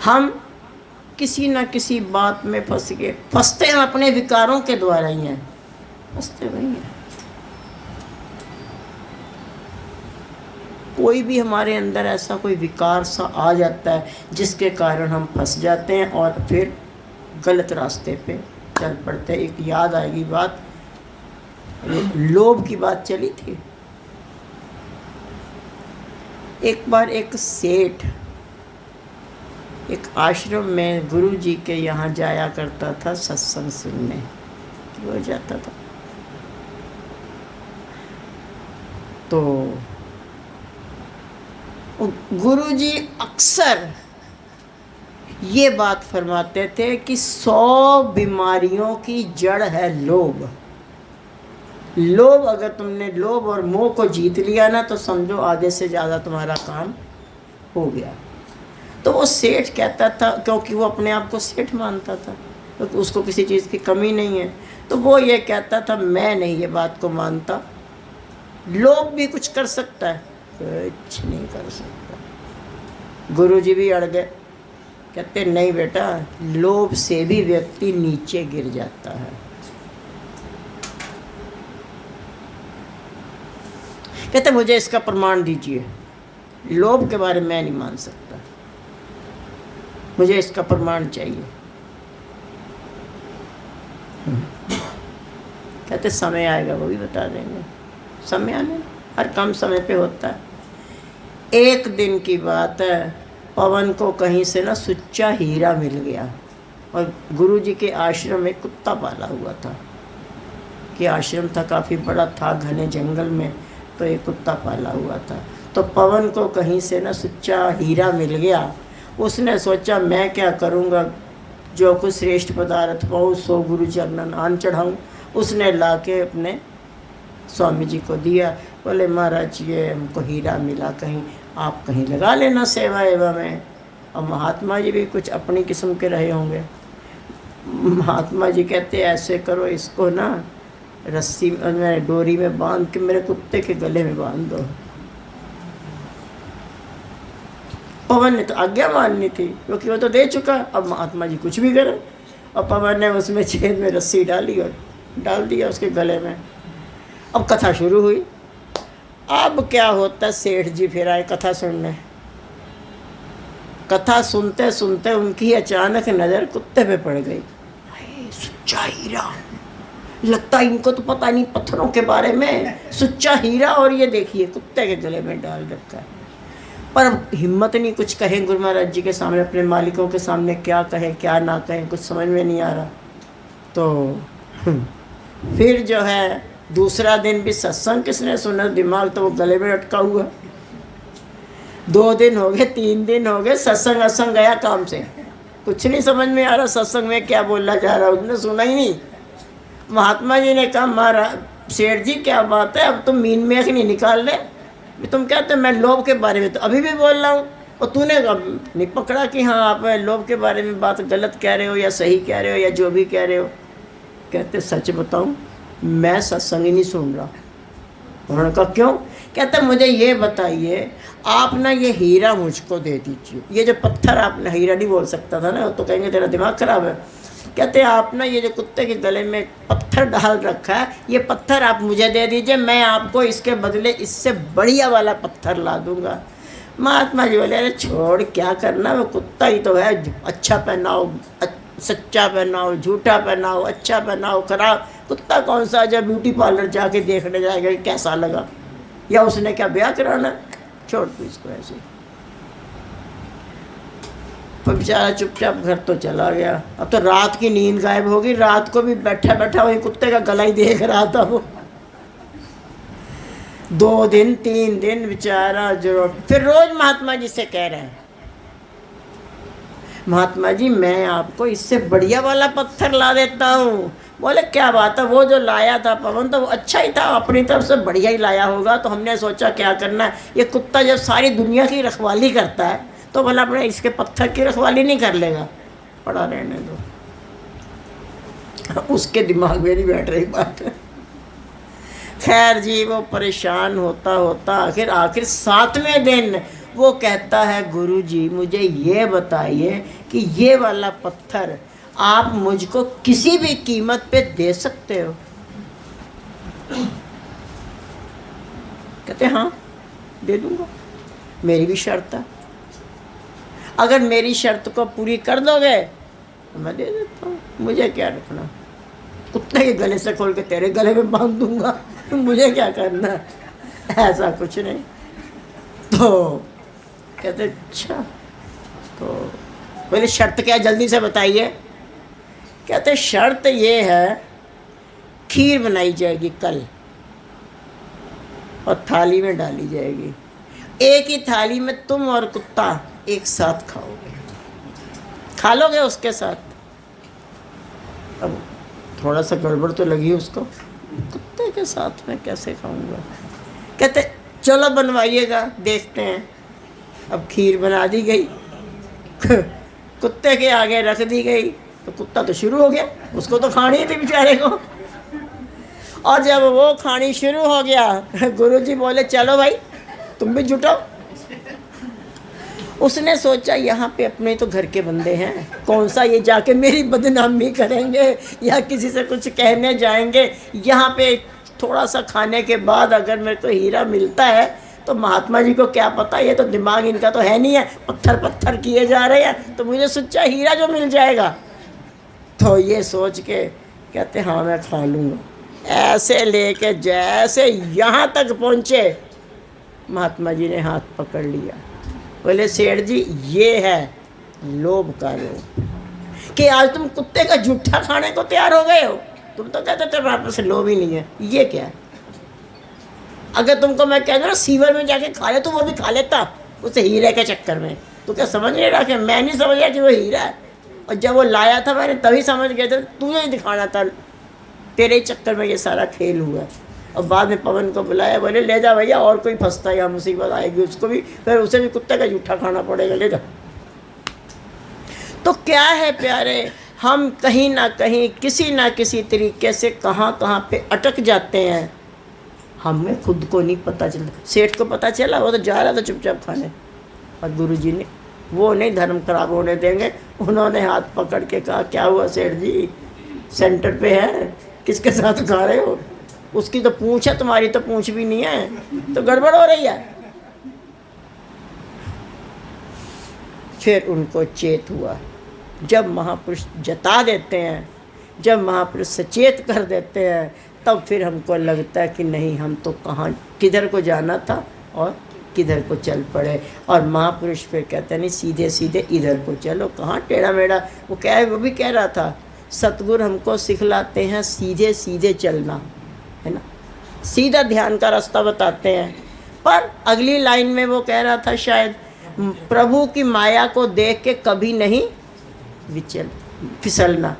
हम किसी न किसी बात में फंस गए। फंसते हम अपने विकारों के द्वारा ही हैं, फंसते वही हैं। कोई भी हमारे अंदर ऐसा कोई विकार सा आ जाता है जिसके कारण हम फंस जाते हैं और फिर गलत रास्ते पे चल पड़ते हैं। एक याद आएगी बात, लोभ की बात चली थी। एक बार एक सेठ एक आश्रम में गुरु जी के यहाँ जाया करता था सत्संग सुनने, वो जाता था। तो गुरु जी अक्सर ये बात फरमाते थे कि 100 बीमारियों की जड़ है लोभ। लोभ, अगर तुमने लोभ और मोह को जीत लिया ना तो समझो आधे से ज़्यादा तुम्हारा काम हो गया। तो वो सेठ कहता था, क्योंकि वो अपने आप को सेठ मानता था, तो उसको किसी चीज़ की कमी नहीं है, तो वो ये कहता था मैं नहीं ये बात को मानता, लोभ भी कुछ कर सकता है, कुछ नहीं कर सकता। गुरुजी भी अड़ गए, कहते नहीं बेटा, लोभ से भी व्यक्ति नीचे गिर जाता है। कहते मुझे इसका प्रमाण दीजिए, लोभ के बारे में मैं नहीं मान सकता, मुझे इसका प्रमाण चाहिए। कहते समय आएगा वो भी बता देंगे, समय आने हर काम समय पे होता है। एक दिन की बात है, पवन को कहीं से ना सुच्चा हीरा मिल गया और गुरुजी के आश्रम में कुत्ता पाला हुआ था कि आश्रम था काफ़ी बड़ा था घने जंगल में, तो एक कुत्ता पाला हुआ था। तो पवन को कहीं से ना सुच्चा हीरा मिल गया। उसने सोचा मैं क्या करूँगा, जो कुछ श्रेष्ठ पदार्थ पाऊँ सो गुरु चरणन आन चढ़ाऊँ। उसने लाके अपने स्वामी जी को दिया, बोले महाराज ये हमको हीरा मिला, कहीं आप कहीं लगा लेना सेवा एवा में। और महात्मा जी भी कुछ अपनी किस्म के रहे होंगे। महात्मा जी कहते ऐसे करो, इसको ना रस्सी में डोरी में बांध के मेरे कुत्ते के गले में बांध दो। पवन ने तो आज्ञा माननी थी क्योंकि वो तो दे चुका, अब महात्मा जी कुछ भी करें। और पवन ने उसमें छेद में रस्सी डाली और डाल दिया उसके गले में। अब कथा शुरू हुई। अब क्या होता, सेठ जी फिर आए कथा सुनने। कथा सुनते सुनते उनकी अचानक नज़र कुत्ते पे पड़ गई। सुच्चा हीरा, लगता है इनको तो पता नहीं पत्थरों के बारे में, सुच्चा हीरा, और ये देखिए कुत्ते के गले में डाल रखा है। पर हिम्मत नहीं कुछ कहें गुरु महाराज जी के सामने, अपने मालिकों के सामने क्या कहें क्या ना कहें, कुछ समझ में नहीं आ रहा। तो फिर जो है दूसरा दिन भी सत्संग किसने सुना, दिमाग तो वो गले में अटका हुआ। 2 दिन हो गए, 3 दिन हो गए, सत्संग असंग गया काम से, कुछ नहीं समझ में आ रहा सत्संग में क्या बोला जा रहा, उसने सुना ही नहीं। महात्मा जी ने कहा महाराज सेठ जी क्या बात है, अब तुम मीन में नहीं निकाल ले, तुम कहते मैं लोभ के बारे में तो अभी भी बोल रहा हूँ, और तूने अब नहीं पकड़ा कि हाँ आप लोभ के बारे में बात गलत कह रहे हो या सही कह रहे हो या जो भी कह रहे हो। कहते सच बताऊँ मैं सत्संग ही नहीं सुन रहा। उन्होंने कहा क्यों? कहते मुझे ये बताइए, आप ना ये हीरा मुझको दे दीजिए, ये जो पत्थर, आपने हीरा नहीं बोल सकता था ना, तो कहेंगे तेरा दिमाग खराब है। कहते आप ना ये जो कुत्ते के गले में पत्थर डाल रखा है, ये पत्थर आप मुझे दे दीजिए, मैं आपको इसके बदले इससे बढ़िया वाला पत्थर ला दूंगा। महात्मा जी बोले अरे छोड़ क्या करना, वो कुत्ता ही तो है, अच्छा पहनाओ, सच्चा पहनाओ, झूठा पहनाओ, अच्छा पहनाओ, खराब, कुत्ता कौन सा जब ब्यूटी पार्लर जाके देखने जाएगा कैसा लगा, या उसने क्या ब्याह कराना, छोड़ दो इसको ऐसे। तो बेचारा चुपचाप घर तो चला गया। अब तो रात की नींद गायब होगी, रात को भी बैठा बैठा वही कुत्ते का गला ही देख रहा था वो। 2 दिन 3 दिन बेचारा जो, फिर रोज महात्मा जी से कह रहे हैं महात्मा जी मैं आपको इससे बढ़िया वाला पत्थर ला देता हूँ। बोले क्या बात है, वो जो लाया था पवन तो वो अच्छा ही था, अपनी तरफ से बढ़िया ही लाया होगा। तो हमने सोचा क्या करना है, ये कुत्ता जब सारी दुनिया की रखवाली करता है तो भला अपने इसके पत्थर की रखवाली नहीं कर लेगा, पड़ा रहने दो। उसके दिमाग में नहीं बैठ रही बात। खैर जी वो परेशान होता होता आखिर 7वें दिन वो कहता है गुरुजी मुझे ये बताइए कि ये वाला पत्थर आप मुझको किसी भी कीमत पे दे सकते हो? कहते हाँ दे दूंगा, मेरी भी शर्त है। अगर मेरी शर्त को पूरी कर दोगे तो मैं दे देता हूँ, मुझे क्या रखना, कुत्ते के गले से खोल के तेरे गले में बांध दूंगा, मुझे क्या करना, ऐसा कुछ नहीं। तो कहते अच्छा, तो बोले शर्त क्या, जल्दी से बताइए। कहते शर्त ये है खीर बनाई जाएगी कल और थाली में डाली जाएगी, एक ही थाली में तुम और कुत्ता एक साथ खाओगे, खा लोगे उसके साथ? अब थोड़ा सा गड़बड़ तो लगी उसको, कुत्ते के साथ में कैसे खाऊंगा। कहते चलो बनवाइएगा, देखते हैं। अब खीर बना दी गई, कुत्ते के आगे रख दी गई, तो कुत्ता तो शुरू हो गया, उसको तो खानी थी बेचारे को। और जब वो खानी शुरू हो गया, गुरुजी बोले चलो भाई तुम भी जुटो। उसने सोचा यहाँ पे अपने तो घर के बंदे हैं, कौन सा ये जाके मेरी बदनामी करेंगे या किसी से कुछ कहने जाएंगे। यहाँ पे थोड़ा सा खाने के बाद अगर मेरे को हीरा मिलता है तो महात्मा जी को क्या पता, ये तो दिमाग इनका तो है नहीं है, पत्थर पत्थर किए जा रहे हैं, तो मुझे सच्चा हीरा जो मिल जाएगा। तो ये सोच के कहते हाँ मैं खा लूँगा। ऐसे लेके जैसे यहाँ तक पहुँचे, महात्मा जी ने हाथ पकड़ लिया, बोले सेठ जी ये है लोभ का रोग, कि आज तुम कुत्ते का जूठा खाने को तैयार हो गए हो। तुम तो कहते थे वापस से लोभ ही नहीं है, ये क्या है? अगर तुमको मैं कह दूँ ना सीवर में जाके खा ले, तो वो भी खा लेता उसे हीरे के चक्कर में। तो क्या समझ नहीं रहा कि मैं नहीं समझ गया कि वो हीरा है, और जब वो लाया था मैंने तभी समझ गया था, तुझे ही दिखाना था, तेरे चक्कर में ये सारा खेल हुआ। और बाद में पवन को बुलाया, बोले ले जा भैया, और कोई फंसता या मुसीबत आएगी उसको भी, फिर उसे भी कुत्ते का जूठा खाना पड़ेगा, ले जा। तो क्या है प्यारे, हम कहीं ना कहीं किसी ना किसी तरीके से कहाँ कहाँ पे अटक जाते हैं, हमें खुद को नहीं पता चलता। सेठ को पता चला, वो तो जा रहा था चुपचाप खाने, और गुरुजी ने वो नहीं धर्म खराब होने देंगे, उन्होंने हाथ पकड़ के कहा क्या हुआ सेठ जी, सेंटर पे है, किसके साथ खा रहे हो? उसकी तो पूंछ है, तुम्हारी तो पूंछ भी नहीं है, तो गड़बड़ हो रही है। फिर उनको चेत हुआ। जब महापुरुष जता देते हैं, जब महापुरुष सचेत कर देते हैं, तब फिर हमको लगता है कि नहीं, हम तो कहाँ किधर को जाना था और किधर को चल पड़े। और महापुरुष फिर कहते हैं नहीं, सीधे सीधे इधर को चलो, कहाँ टेढ़ा मेढ़ा। वो क्या है, वो भी कह रहा था, सतगुरु हमको सिखलाते हैं सीधे सीधे चलना, है ना, सीधा ध्यान का रास्ता बताते हैं। पर अगली लाइन में वो कह रहा था शायद, प्रभु की माया को देख के कभी नहीं फिसलना।